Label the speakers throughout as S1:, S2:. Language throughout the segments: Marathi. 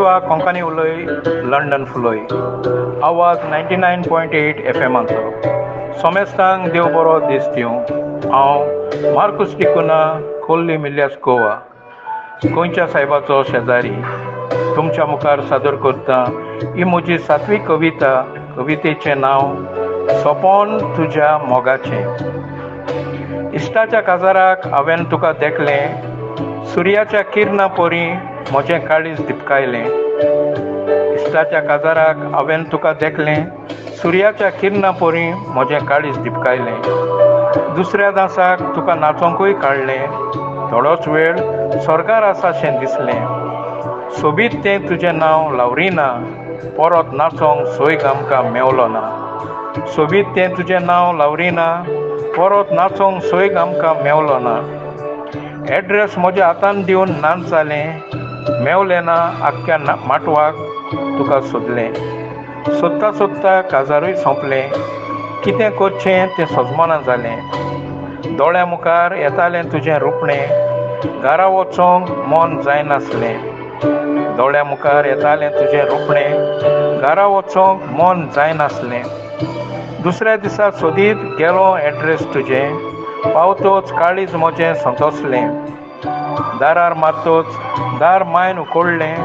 S1: वा कोंकणी उलय लंडन फुलय आवाज 99.8 FM-चो सोमेस्तांक देव बरो दीस दिवं। हांव मार्कुस डिकुना कोल्ली मिल्यास गोवा गोंयच्या साहेबाचो शेजारी तुमच्या मुखार सादर करता ही म्हजी 7वी कविता। कवितेचें नांव सोपोन तुज्या मोगाचें। इश्टाच्या काजाराक हांवें तुका देखलें, सुर्याच्या किरणा पोरी म्हजें काळीज दिपकायलें। इश्टाच्या काजाराक हांवें तुका देखलें, सुर्याच्या किरणा पोरी म्हजें काळीज दिपकायलें। दुसऱ्या दासाक तुका नाचोंकूय काडलें, थोडोच वेळ स्वर्गार आसाशें दिसलें। सोबीत तें तुजें नांव लावरिना, परत नाचोंक सोयग आमकां मेवलो ना। सोबीत तें तुजें नांव लावरिना, परत नाचोंक सोयग आमकां मेवलो ना। एड्रेस म्हज्या हातान दिवन नाच जालें, मेवलें ना आख्ख्या माटवाक तुका सोदलें। सोदता सोदता काजारूय सोंपलें, कितें करचें तें सजमना जालें। दोळ्या मुखार येतालें तुजें रुपणें, घरा वचोंक मन जायनासलें। दोळ्या मुखार येतालें तुजें रुपणें, घरा वचोंक मन जायनासलें। दुसऱ्या दिसा सोदीत गेलो एड्रेस तुजें, पावतोच काळीज म्हजें सोंतोसलें। दारार मारतोच दार मायन उकोडलें,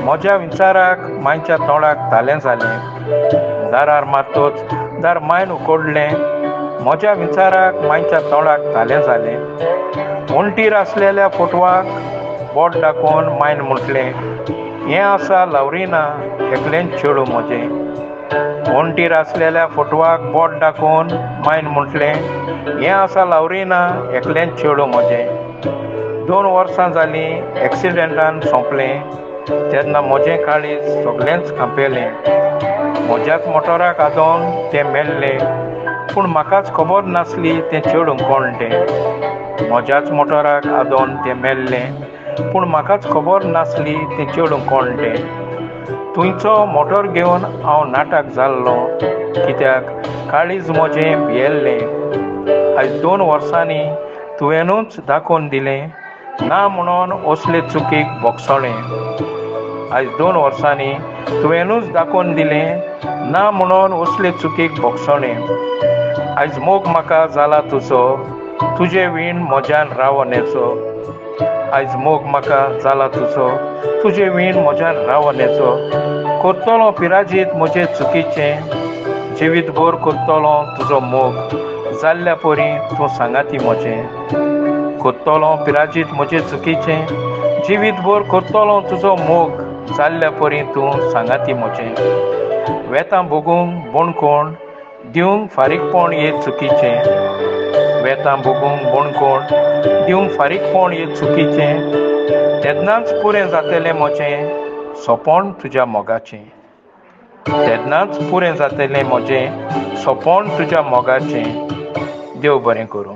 S1: म्हज्या विचाराक मायच्या तोंडाक तालें जालें। दारार मारतोच दार मायन उकोडलें, म्हज्या विचाराक मायच्या तोंडाक तालें जालें। वणटीर आसलेल्या फोटवाक बोट दाखोवन मायन म्हटलें, हें आसा लावरिना एकलेंच चेडूं म्हजें। वणटीर आसलेल्या फोटवाक बोट दाखोवन मायन म्हटलें, हें आसा लावरिना एकलेंच चेडूं म्हजें। 2 वर्सां जालीं एक्सिडेंटान सोंपलें, तेन्ना म्हजें काळीज सगळेंच कांपेलें। म्हज्याच मोटराक आदोन तें मेल्लें, पूण म्हाकाच खबर नासली तें चेडूं कोण तें। म्हज्याच मोटराक आदोन तें मेल्लें, पूण म्हाकाच खबर नासली तें चेडूं कोण तें। तुयचो मोटर घेवन हांव नाटक जाल्लो, कित्याक काळीज म्हजें भियेल्लें। आयज 2 वर्सांनी तुवेंनूच दाखोवन दिलें, ना म्हणोन असले चुकीक बोगसोलें। आयज 2 वर्सांनी तुवेंनूच दाखोवन दिलें, ना म्हणोन असले चुकीक बोगसोलें। आयज मोग म्हाका जाला तुजो, तुजे विण म्हज्यान रावनेचो। आयज मोग म्हाका जाला तुजो, तुजे विण म्हज्यान रावनेचो। करतलों पिराजीत म्हजें चुकीचें, जिवीतभर करतलों तुजो मोग, जाल्ल्या परी तूं सांगाती म्हजें। करतलों पिराजीत म्हजें चुकीचें, जिवीतभर करतलों तुजो मोग, जाल्ल्या परी तूं सांगाती म्हजें। वेतां भोगूंक बोणकोण दिवंक फारीकपण हें चुकीचें। वेतां भोगूंक बोणकोण दिवंक फारीकपण हें चुकीचें। तेन्नाच पुरें जातलें म्हजें सोपोन तुज्या मोगाचें। तेन्नाच पुरें जातलें म्हजें सोपोन तुज्या मोगाचें। देव बरें करूं।